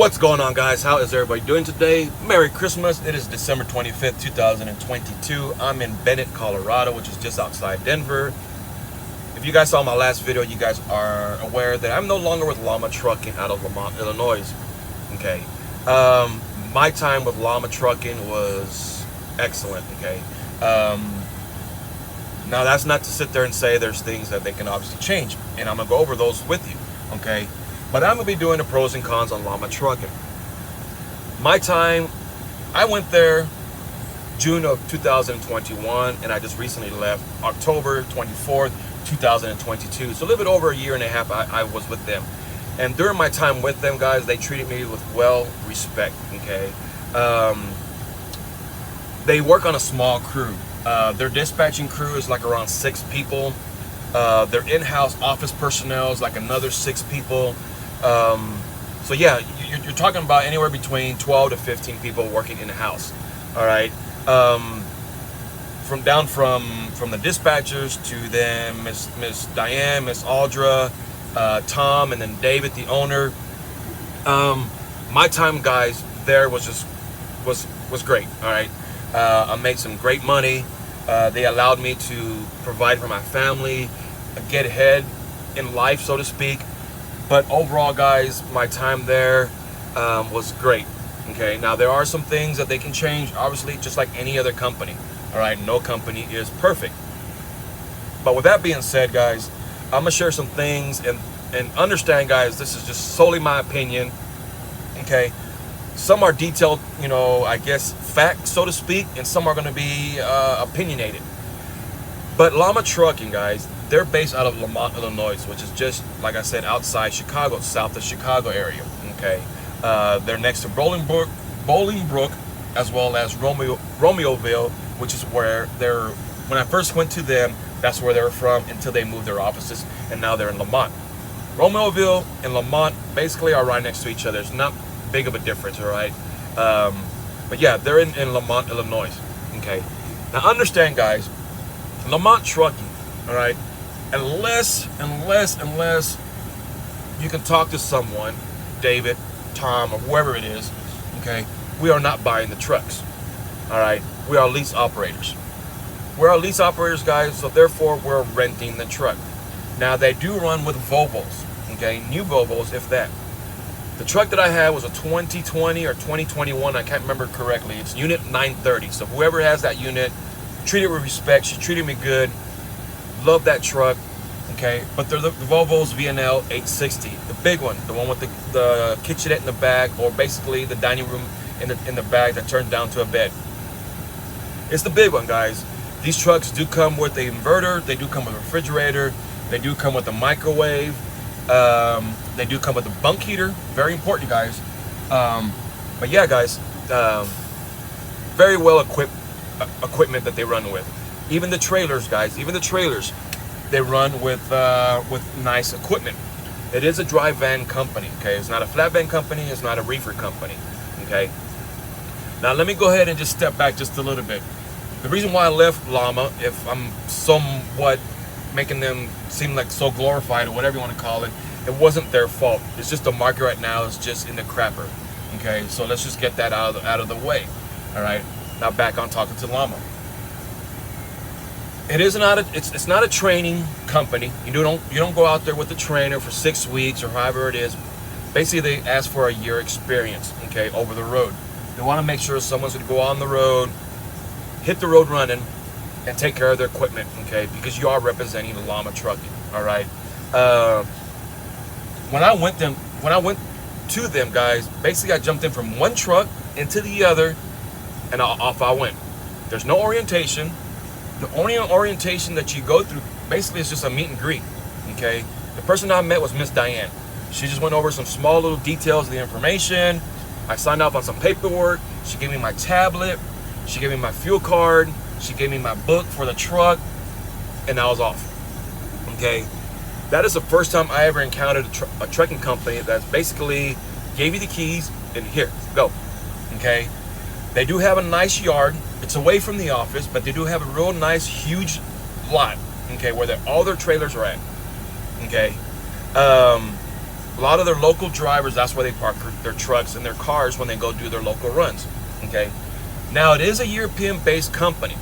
What's going on, guys? How is everybody doing today? Merry Christmas. It is December 25th, 2022. I'm in Bennett, Colorado, which is just outside Denver. If you guys saw my last video, you guys are aware that I'm no longer with Lama Trucking out of Lamont, Illinois. Okay. My time with Lama Trucking was excellent. Okay. Now, that's not to sit there and say there's things that they can obviously change, and I'm going to go over those with you. Okay. But I'm going to be doing the pros and cons on Lama Trucking. My time, I went there June of 2021, and I just recently left October 24th, 2022. So a little bit over a year and a half I was with them. And during my time with them, guys, they treated me with respect, okay? They work on a small crew. Their dispatching crew is like around 6 people. Their in-house office personnel is like another 6 people. So yeah, you're talking about anywhere between 12 to 15 people working in the house. All right. From the dispatchers to then Miss Diane, Miss Audra, Tom, and then David, the owner. My time, guys, there was great. All right. I made some great money. They allowed me to provide for my family, get ahead in life, so to speak. But overall, guys, my time there was great. Okay, now there are some things that they can change, obviously, just like any other company. All right, no company is perfect. But with that being said, guys, I'm gonna share some things and understand, guys, this is just solely my opinion. Okay, some are detailed, I guess facts, so to speak, and some are gonna be opinionated. But Lama Trucking, guys, they're based out of Lamont, Illinois, which is just, like I said, outside Chicago, south of Chicago area. Okay, they're next to Bolingbrook, as well as Romeoville, which is where they're. When I first went to them, that's where they were from until they moved their offices, and now they're in Lamont. Romeoville and Lamont basically are right next to each other. It's not big of a difference, all right. But yeah, they're in Lamont, Illinois. Okay, now understand, guys, Lamont Trucking, all right. Unless you can talk to someone, David, Tom, or whoever it is, okay, we are not buying the trucks, all right? We are lease operators. We're lease operators, guys, so therefore we're renting the truck. Now, they do run with Volvos, okay, new Volvos, if that. The truck that I had was a 2020 or 2021, I can't remember correctly. It's unit 930, so whoever has that unit, treat it with respect. She treated me good. Love that truck, okay? But they're the Volvo's VNL 860, the big one, the one with the kitchenette in the back, or basically the dining room in the back that turns down to a bed. It's the big one, guys. These trucks do come with an inverter. They do come with a refrigerator. They do come with a microwave. They do come with a bunk heater. Very important, guys. But yeah, guys, very well equipped equipment that they run with. Even the trailers, guys, they run with nice equipment. It is a dry van company, okay? It's not a flat van company. It's not a reefer company, okay? Now, let me go ahead and just step back just a little bit. The reason why I left Lama, if I'm somewhat making them seem like so glorified or whatever you want to call it, it wasn't their fault. It's just the market right now is just in the crapper, okay? So let's just get that out of the way, all right? Now back on talking to Lama. It's not a training company. You don't go out there with the trainer for 6 weeks or however it is. Basically, they ask for a year experience, okay, over the road. They want to make sure someone's going to go on the road, hit the road running, and take care of their equipment, okay, because you are representing the Lama Trucking, all right. When I went to them, guys, basically I jumped in from one truck into the other, and off I went. There's no orientation. The only orientation that you go through basically is just a meet and greet, okay? The person I met was Miss Diane. She just went over some small little details of the information. I signed off on some paperwork. She gave me my tablet. She gave me my fuel card. She gave me my book for the truck, and I was off, okay? That is the first time I ever encountered a trucking company that's basically gave you the keys and here, go, okay? They do have a nice yard. It's away from the office, but they do have a real nice, huge lot, okay, where all their trailers are at, okay? A lot of their local drivers, that's where they park their trucks and their cars when they go do their local runs. Okay. Now, it is a European-based company.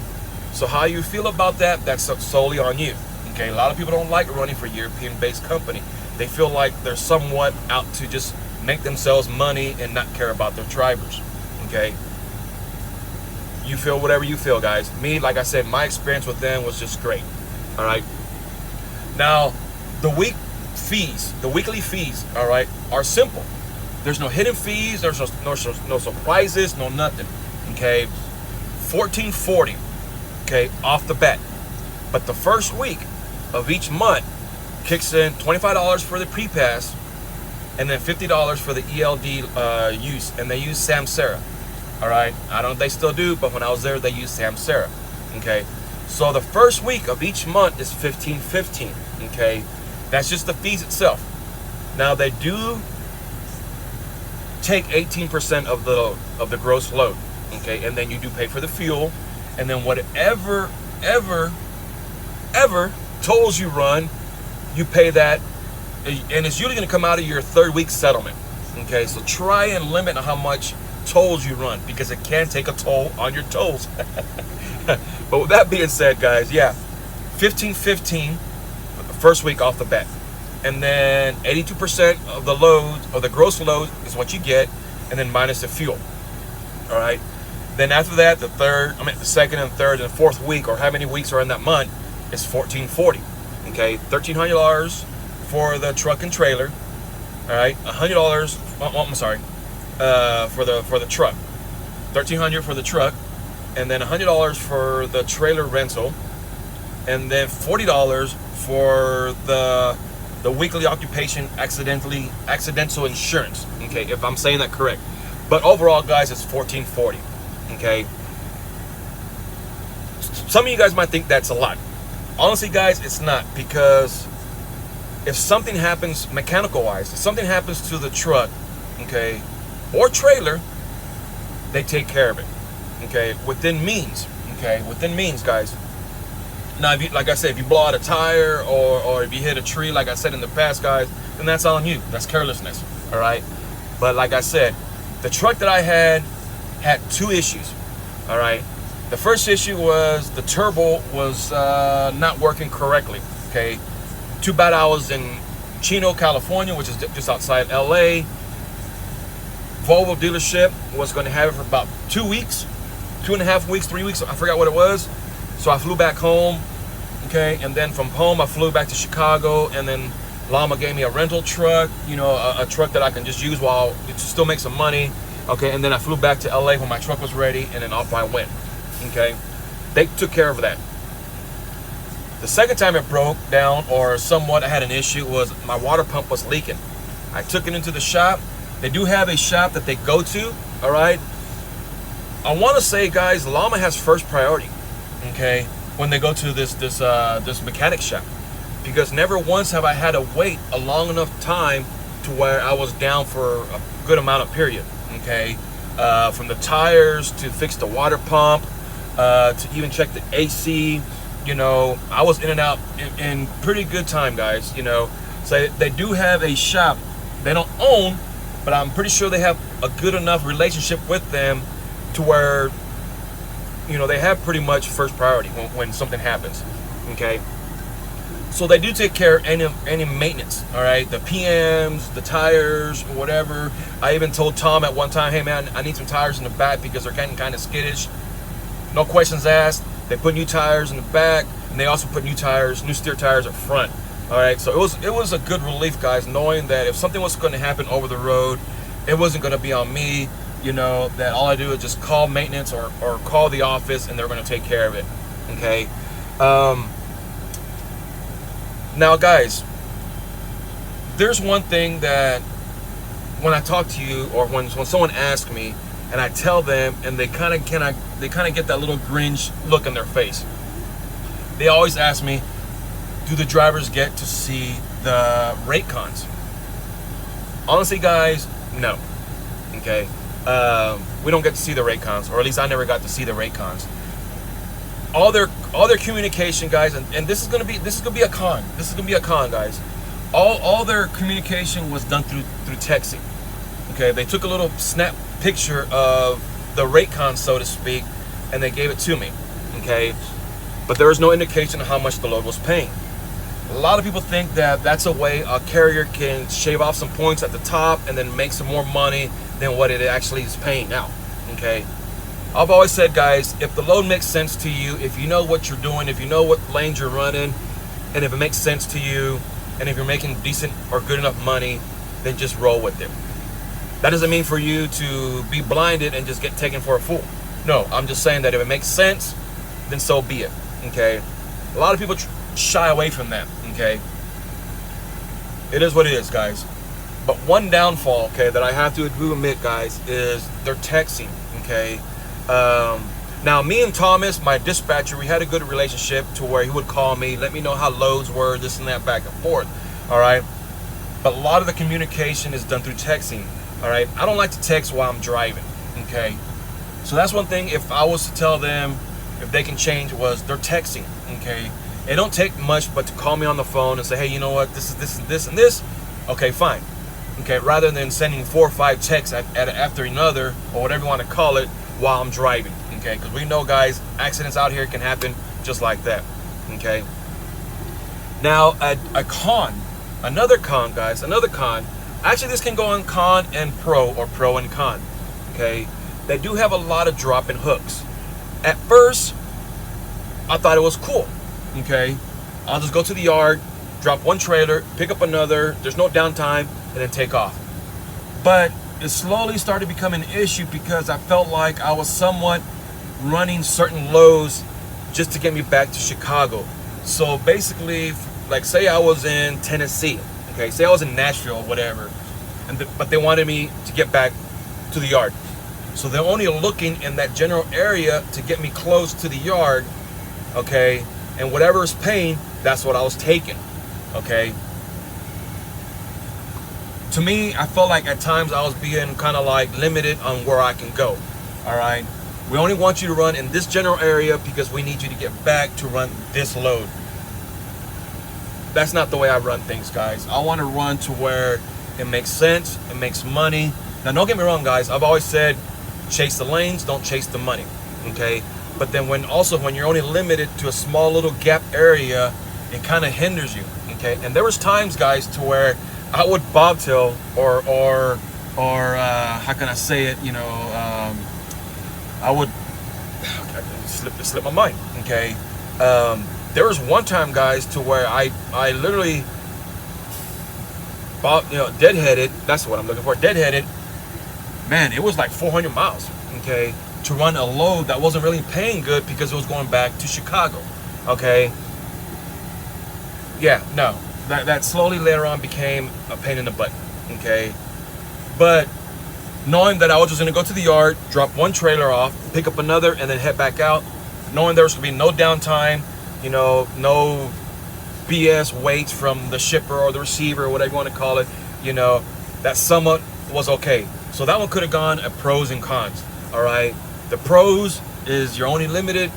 So how you feel about that, that's solely on you. Okay. A lot of people don't like running for a European-based company. They feel like they're somewhat out to just make themselves money and not care about their drivers. Okay. You feel whatever you feel, guys. Me, like I said, my experience with them was just great. All right. Now, the weekly fees, all right, are simple. There's no hidden fees. There's no surprises, no nothing. Okay. $14.40. Okay, off the bat. But the first week of each month kicks in $25 for the pre-pass, and then $50 for the ELD use, and they use Samsara. All right, I don't know if they still do, but when I was there, they used Samsara. Okay, so the first week of each month is $15.15. Okay, that's just the fees itself. Now they do take 18% of the gross load. Okay, and then you do pay for the fuel, and then whatever ever tolls you run, you pay that, and it's usually going to come out of your third week settlement. Okay, so try and limit how much tolls you run, because it can take a toll on your tolls. But with that being said, guys, yeah, $15.15 for the first week off the bat, and then 82% of the load, or the gross load, is what you get, and then minus the fuel. All right. Then after that, the second and third and fourth week, or how many weeks are in that month, is $14.40. Okay, $1,300 for the truck and trailer. All right, $100. I'm sorry, for the truck, $1,300 for the truck, and then $100 for the trailer rental, and then $40 for the weekly occupation accidental insurance. Okay, if I'm saying that correct. But overall, guys, it's $14.40. Okay. Some of you guys might think that's a lot. Honestly, guys, it's not, because if something happens mechanical-wise, if something happens to the truck, okay, or trailer, they take care of it. Okay, within means. Okay, within means, guys. Now, if you, like I said, if you blow out a tire, or if you hit a tree, like I said in the past, guys, then that's on you. That's carelessness. All right. But like I said, the truck that I had two issues. All right. The first issue was the turbo was not working correctly. Okay. Too bad I was in Chino, California, which is just outside LA. Volvo dealership was going to have it for about 2 weeks, 2.5 weeks, 3 weeks. I forgot what it was. So I flew back home. Okay. And then from home, I flew back to Chicago, and then Lama gave me a rental truck, you know, a truck that I can just use while it still make some money. Okay, and then I flew back to LA when my truck was ready, and then off I went. Okay, they took care of that. The second time it broke down, or somewhat I had an issue, was my water pump was leaking. I took it into the shop. They do have a shop that they go to. All right, I want to say, guys, Lama has first priority. Okay, when they go to this mechanic shop, because never once have I had to wait a long enough time to where I was down for a good amount of period. Okay, from the tires to fix the water pump, to even check the AC. You know, I was in and out in pretty good time, guys. You know, so they do have a shop. They don't own, but I'm pretty sure they have a good enough relationship with them to where, you know, they have pretty much first priority when something happens. Okay. So they do take care of any maintenance, all right? The PMs, the tires, whatever. I even told Tom at one time, hey, man, I need some tires in the back because they're getting kind of skittish. No questions asked. They put new tires in the back, and they also put new steer tires up front, all right? So it was a good relief, guys, knowing that if something was going to happen over the road, it wasn't going to be on me, you know, that all I do is just call maintenance or call the office, and they're going to take care of it, okay? Now, guys, there's one thing that when I talk to you, or when someone asks me and I tell them, and they kind of get that little Grinch look in their face. They always ask me, do the drivers get to see the rate cons? Honestly, guys, no. Okay, we don't get to see the rate cons, or at least I never got to see the rate cons. All their communication, guys, and this is gonna be a con. This is gonna be a con, guys. All their communication was done through texting. Okay, they took a little snap picture of the rate con, so to speak, and they gave it to me. Okay, but there was no indication of how much the load was paying. A lot of people think that that's a way a carrier can shave off some points at the top and then make some more money than what it actually is paying now. Okay, I've always said, guys, if the load makes sense to you, if you know what you're doing, if you know what lanes you're running, and if it makes sense to you, and if you're making decent or good enough money, then just roll with it. That doesn't mean for you to be blinded and just get taken for a fool. No, I'm just saying that if it makes sense, then so be it. Okay, a lot of people shy away from that. Okay, it is what it is, guys. But one downfall, okay, that I have to admit, guys, is their texting. Okay, now me and Thomas, my dispatcher, we had a good relationship to where he would call me, let me know how loads were, this and that, back and forth. All right, but a lot of the communication is done through texting. All right, I don't like to text while I'm driving. Okay, so that's one thing. If I was to tell them if they can change, was they're texting. Okay, it don't take much but to call me on the phone and say, hey, you know what, this is this and this and this. Okay, fine. Okay, rather than sending 4 or 5 texts after another, or whatever you want to call it, while I'm driving. Okay, because we know, guys, accidents out here can happen just like that. Okay, now another con, guys, another con. Actually, this can go on con and pro, or pro and con. Okay, they do have a lot of drop-in hooks. At first, I thought it was cool. Okay, I'll just go to the yard, drop one trailer, pick up another, there's no downtime, and then take off. But it slowly started becoming an issue because I felt like I was somewhat running certain loads just to get me back to Chicago. So basically, like, say I was in Tennessee, okay, say I was in Nashville or whatever, but they wanted me to get back to the yard. So they're only looking in that general area to get me close to the yard, okay, and whatever is paying, that's what I was taking. Okay, to me, I felt like at times I was being kind of like limited on where I can go. All right, we only want you to run in this general area because we need you to get back to run this load. That's not the way I run things, guys. I want to run to where it makes sense, it makes money. Now, don't get me wrong, guys, I've always said chase the lanes, don't chase the money. Okay, but then when you're only limited to a small little gap area, it kind of hinders you. Okay, and there was times, guys, to where I would bobtail or how can I say it? You know, I would slip my mind. Okay, there was one time, guys, to where I literally deadheaded. That's what I'm looking for. Deadheaded. Man, it was like 400 miles. Okay, to run a load that wasn't really paying good because it was going back to Chicago. Okay. Yeah, no, that slowly later on became a pain in the butt. Okay, but knowing that I was just gonna go to the yard, drop one trailer off, pick up another, and then head back out, knowing there was gonna be no downtime, you know, no BS waits from the shipper or the receiver or whatever you want to call it, you know, that somewhat was okay. So that one could have gone at pros and cons. All right, the pros is you're only limited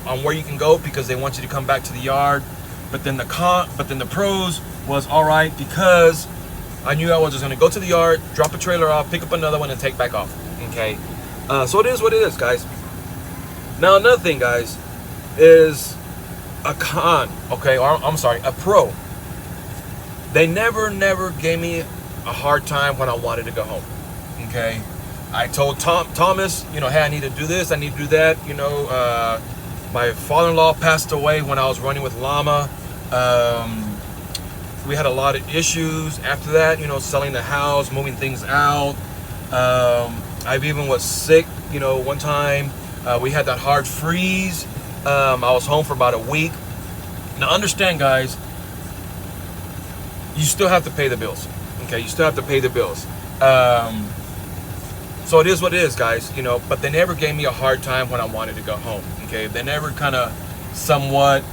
on where you can go because they want you to come back to the yard. But then the pros was all right because I knew I was just gonna go to the yard, drop a trailer off, pick up another one, and take back off. Okay, so it is what it is, guys. Now another thing, guys, is a con. Okay, or I'm sorry, a pro. They never gave me a hard time when I wanted to go home. Okay, I told Thomas, you know, hey, I need to do this, I need to do that. You know, my father-in-law passed away when I was running with Lama. We had a lot of issues after that, you know, selling the house, moving things out. I even was sick, you know, one time. We had that hard freeze. I was home for about a week. Now understand, guys, you still have to pay the bills. Okay, you still have to pay the bills. So it is what it is, guys, you know, but they never gave me a hard time when I wanted to go home. Okay, they never kind of somewhat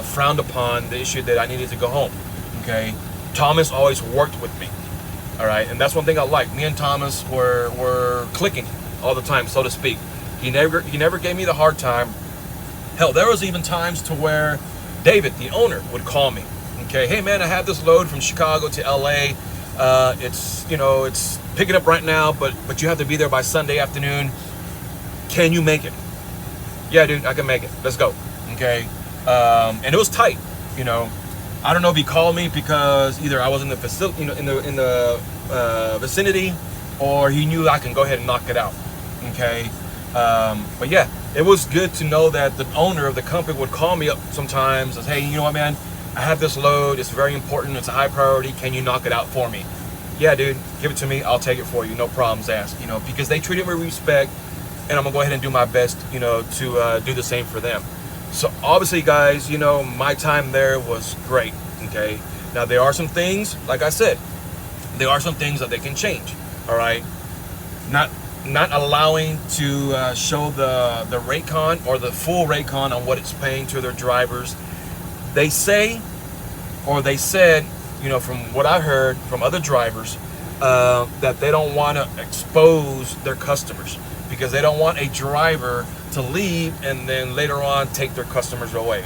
frowned upon the issue that I needed to go home. Okay, Thomas always worked with me. All right, and that's one thing I like. Me and Thomas were clicking all the time, so to speak. He never gave me the hard time. Hell, there was even times to where David, the owner, would call me. Okay, hey man, I have this load from Chicago to LA. It's, you know, it's picking up right now, but you have to be there by Sunday afternoon. Can you make it? Yeah, dude, I can make it. Let's go. Okay, and it was tight. You know, I don't know if he called me because either I was in the facility, you know, in the vicinity, or he knew I can go ahead and knock it out. Okay, but yeah, it was good to know that the owner of the company would call me up sometimes and say, hey, you know what, man, I have this load. It's very important. It's a high priority. Can you knock it out for me? Yeah, dude, give it to me. I'll take it for you. No problems asked. You know, because they treated me with respect, and I'm gonna go ahead and do my best, you know, to do the same for them. So obviously, guys, you know, my time there was great. Okay, now there are some things, like I said, there are some things that they can change. All right, not allowing to show the rate con or the full rate con on what it's paying to their drivers. They say, or they said, you know, from what I heard from other drivers, that they don't want to expose their customers because they don't want a driver to leave and then later on take their customers away.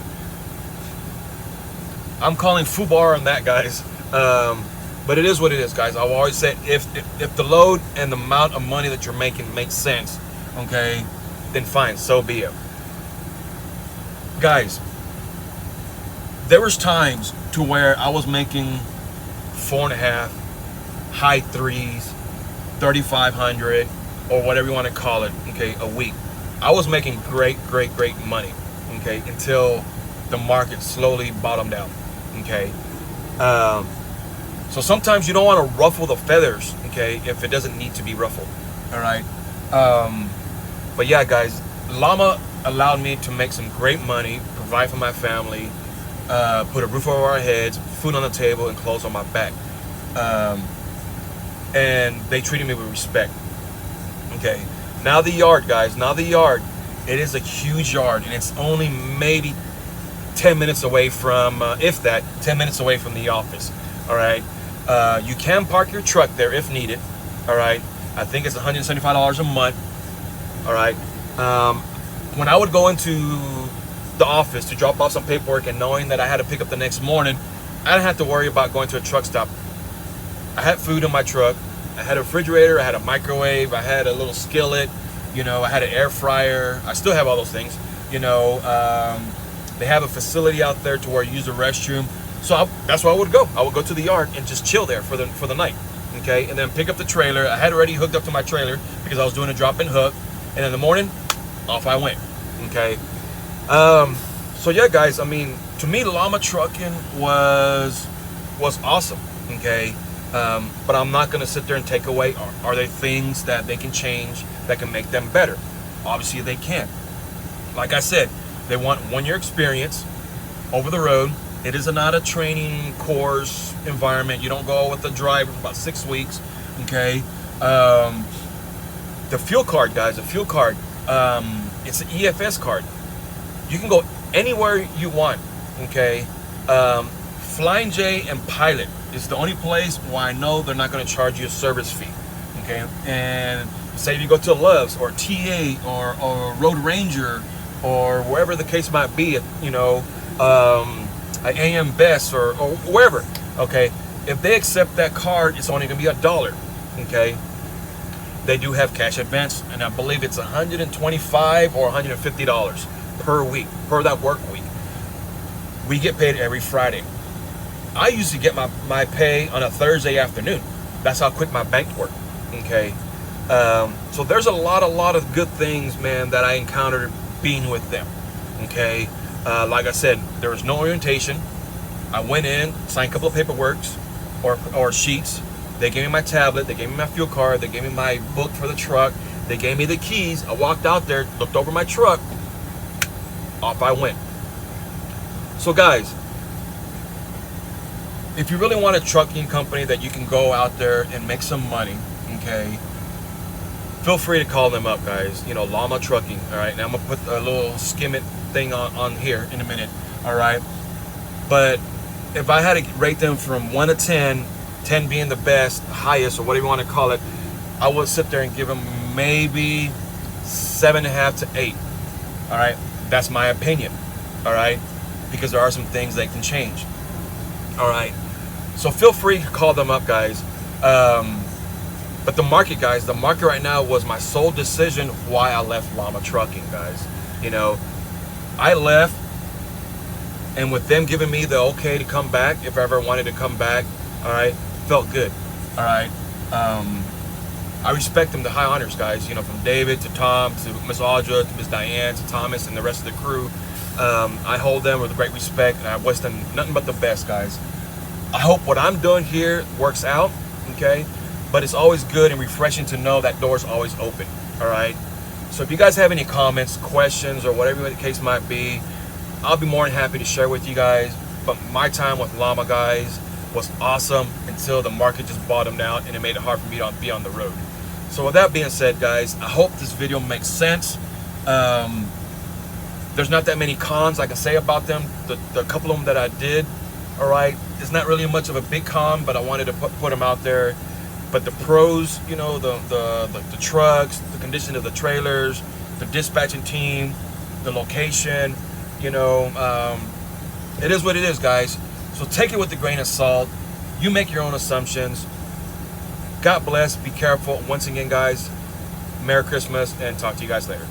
I'm calling FUBAR on that, guys. But it is what it is, guys. I've always said, if the load and the amount of money that you're making makes sense, okay, then fine, so be it. Guys, there was times to where I was making 4.5, high 3s, 3,500, or whatever you want to call it, okay, a week. I was making great money, okay, until the market slowly bottomed out, okay. So sometimes you don't want to ruffle the feathers, okay, if it doesn't need to be ruffled, all right. But yeah, guys, Lama allowed me to make some great money, provide for my family, put a roof over our heads, food on the table, and clothes on my back. And they treated me with respect. Okay, now the yard, guys, now the yard, it is a huge yard, and it's only maybe 10 minutes away from, if that, 10 minutes away from the office, all right? You can park your truck there if needed, all right? I think it's $175 a month, all right? When I would go into the office to drop off some paperwork and knowing that I had to pick up the next morning, I didn't have to worry about going to a truck stop. I had food in my truck. I had a refrigerator, I had a microwave, I had a little skillet, you know, I had an air fryer. I still have all those things, you know. They have a facility out there to where you use the restroom. So that's where I would go. I would go to the yard and just chill there for the night, okay? And then pick up the trailer. I had already hooked up to my trailer because I was doing a drop and hook. And in the morning, off I went, okay? So yeah, guys, I mean, to me, Lama Trucking was awesome, okay? But I'm not going to sit there and take away, are there things that they can change that can make them better? Obviously they can. Like I said, they want 1 year experience over the road. It is not a training course environment. You don't go with the driver for about 6 weeks, okay? The fuel card, guys, the fuel card, it's an EFS card. You can go anywhere you want, okay? Flying J and Pilot is the only place where I know they're not going to charge you a service fee, okay? And say if you go to Love's or TA or Road Ranger or wherever the case might be, you know, AM Best or wherever, okay? If they accept that card, it's only going to be $1, okay? They do have cash advance, and I believe it's $125 or $150 per week, per that work week. We get paid every Friday. I used to get my pay on a Thursday afternoon. That's how quick my bank worked, okay? So there's a lot of good things, man, that I encountered being with them, okay? Like I said, there was no orientation. I went in, signed a couple of paperworks or sheets. They gave me my tablet, they gave me my fuel card, they gave me my book for the truck, they gave me the keys. I walked out there, looked over my truck, off I went. So guys, if you really want a trucking company that you can go out there and make some money, okay, feel free to call them up, guys. You know, Lama Trucking, all right? Now I'm gonna put a little skim it thing on here in a minute, all right? But if I had to rate them from 1 to 10, 10 being the best, highest, or whatever you want to call it, I would sit there and give them maybe 7.5 to 8. All right, that's my opinion. All right, because there are some things they can change. All right. So feel free to call them up, guys. But the market, guys, the market right now was my sole decision why I left Lama Trucking, guys. You know, I left, and with them giving me the okay to come back, if I ever wanted to come back, all right, felt good. All right. I respect them to high honors, guys. You know, from David to Tom to Miss Audra to Miss Diane to Thomas and the rest of the crew. I hold them with great respect, and I wish them nothing but the best, guys. I hope what I'm doing here works out, okay? But it's always good and refreshing to know that door's always open, all right? So if you guys have any comments, questions, or whatever the case might be, I'll be more than happy to share with you guys. But my time with Lama, guys, was awesome until the market just bottomed out and it made it hard for me to be on the road. So with that being said, guys, I hope this video makes sense. There's not that many cons I can say about them. The couple of them that I did, all right, it's not really much of a big con, but I wanted to put them out there. But the pros, you know, the trucks, the condition of the trailers, the dispatching team, the location, you know, it is what it is, guys. So take it with a grain of salt. You make your own assumptions. God bless. Be careful. Once again, guys, Merry Christmas, and talk to you guys later.